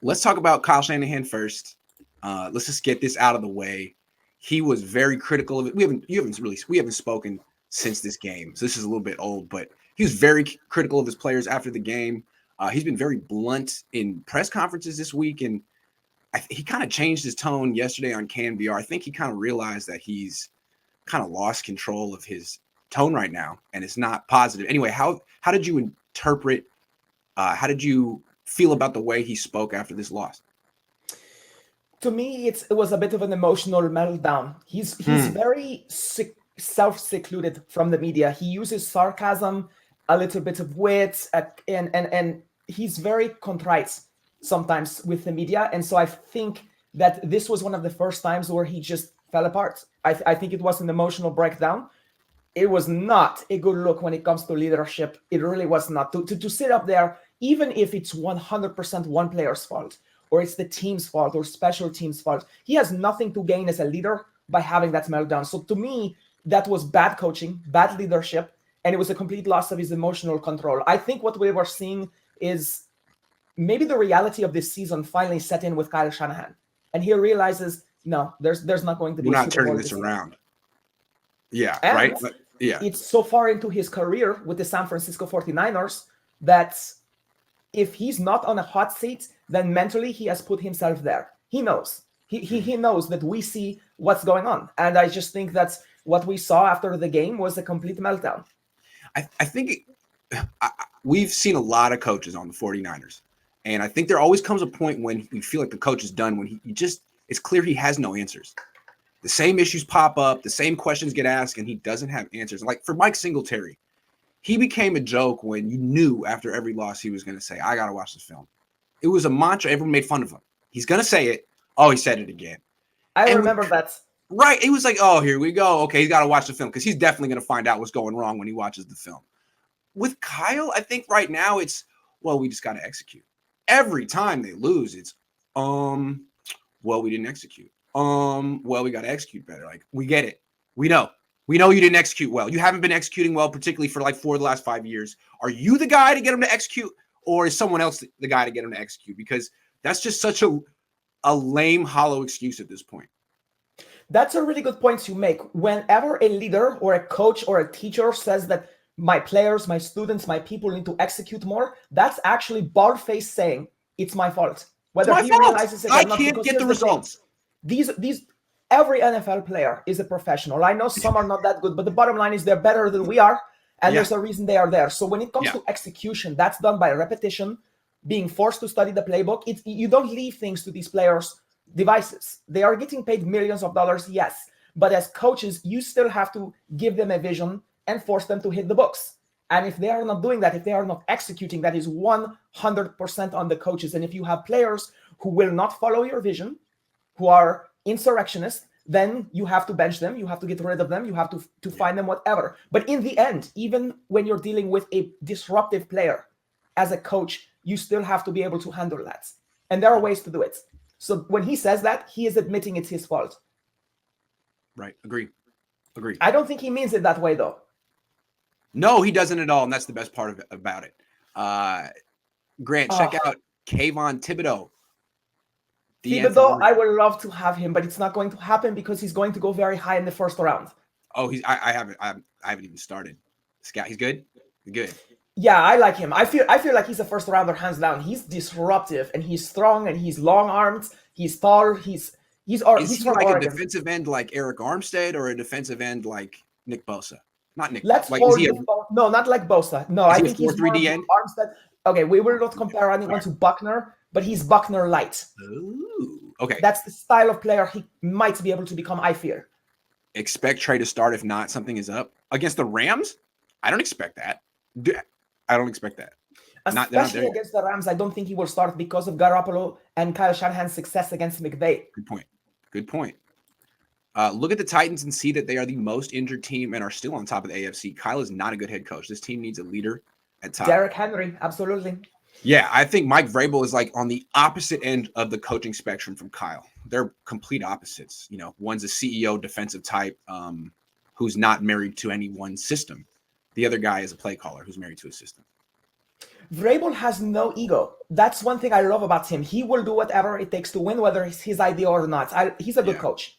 let's talk about Kyle Shanahan first. Let's just get this out of the way. He was very critical of it. We haven't spoken since this game, so this is a little bit old, but he was very critical of his players after the game. He's been very blunt in press conferences this week, and he kind of changed his tone yesterday on KNBR. I think he kind of realized that he's kind of lost control of his tone right now, and it's not positive. Anyway, how did you interpret? How did you feel about the way he spoke after this loss? To me, it was a bit of an emotional meltdown. He's very self-secluded from the media. He uses sarcasm, a little bit of wit, and he's very contrite sometimes with the media. And so I think that this was one of the first times where he just fell apart. I think it was an emotional breakdown. It was not a good look when it comes to leadership. It really was not. To sit up there, even if it's 100% one player's fault, or it's the team's fault, or special team's fault, he has nothing to gain as a leader by having that meltdown. So to me, that was bad coaching, bad leadership, and it was a complete loss of his emotional control. I think what we were seeing is maybe the reality of this season finally set in with Kyle Shanahan. And he realizes, no, there's not going to be. We're not turning this around. Yeah, and right? Yeah. It's so far into his career with the San Francisco 49ers that if he's not on a hot seat, then mentally he has put himself there. He knows. He knows that we see what's going on. And I just think that's what we saw after the game was a complete meltdown. I think we've seen a lot of coaches on the 49ers. And I think there always comes a point when we feel like the coach is done, when it's clear he has no answers. The same issues pop up, the same questions get asked, and he doesn't have answers. Like for Mike Singletary, he became a joke when you knew after every loss he was going to say, I got to watch this film. It was a mantra. Everyone made fun of him. He's going to say it. Oh, he said it again. I remember that. Right. It was like, oh, here we go. Okay, he's got to watch the film because he's definitely going to find out what's going wrong when he watches the film. With Kyle, I think right now it's, well, we just got to execute. Every time they lose, it's, well, we didn't execute. Well, we got to execute better. Like, we get it. We know you didn't execute well. You haven't been executing well, particularly for the last 5 years. Are you the guy to get him to execute, or is someone else the guy to get him to execute? Because that's just such a lame, hollow excuse at this point. That's a really good point you make. Whenever a leader or a coach or a teacher says that my players, my students, my people need to execute more, that's actually bald-faced saying it's my fault. Whether he realizes it or not, I can't get the results. These every NFL player is a professional. I know some are not that good, but the bottom line is they're better than we are, and there's a reason they are there. So when it comes to execution, that's done by repetition, being forced to study the playbook. You don't leave things to these players' devices. They are getting paid millions of dollars, yes, but as coaches, you still have to give them a vision and force them to hit the books. And if they are not doing that, if they are not executing, that is 100% on the coaches. And if you have players who will not follow your vision, who are insurrectionists, then you have to bench them, you have to get rid of them, you have to find them, whatever. But in the end, even when you're dealing with a disruptive player, as a coach, you still have to be able to handle that. And there are ways to do it. So when he says that, he is admitting it's his fault. Right. Agree. I don't think he means it that way, though. No, he doesn't at all, and that's the best part about it. Grant, check out Kayvon Thibodeau. Thibodeau, I would love to have him, but it's not going to happen because he's going to go very high in the first round. Oh, I haven't even started. Scout, he's good. Good. Yeah, I like him. I feel like he's a first rounder hands down. He's disruptive and he's strong and he's long armed. He's tall. He's Is from he like Oregon. a defensive end like Eric Armstead or a defensive end like Nick Bosa? Not Nick. Let's like, no, not like Bosa. No, I think he's 4-3D end. Armstead. Okay, we will not compare anyone to Buckner, but he's Buckner light. Ooh, okay. That's the style of player he might be able to become, I fear. Expect Trey to start if not something is up against the Rams. I don't expect that. I don't expect that. Especially against the Rams, I don't think he will start because of Garoppolo and Kyle Shanahan's success against McVay. Good point. Look at the Titans and see that they are the most injured team and are still on top of the AFC. Kyle is not a good head coach. This team needs a leader at top. Derrick Henry, absolutely. Yeah, I think Mike Vrabel is like on the opposite end of the coaching spectrum from Kyle. They're complete opposites. You know, one's a CEO defensive type who's not married to any one system. The other guy is a play caller who's married to a system. Vrabel has no ego. That's one thing I love about him. He will do whatever it takes to win, whether it's his idea or not. He's a good coach.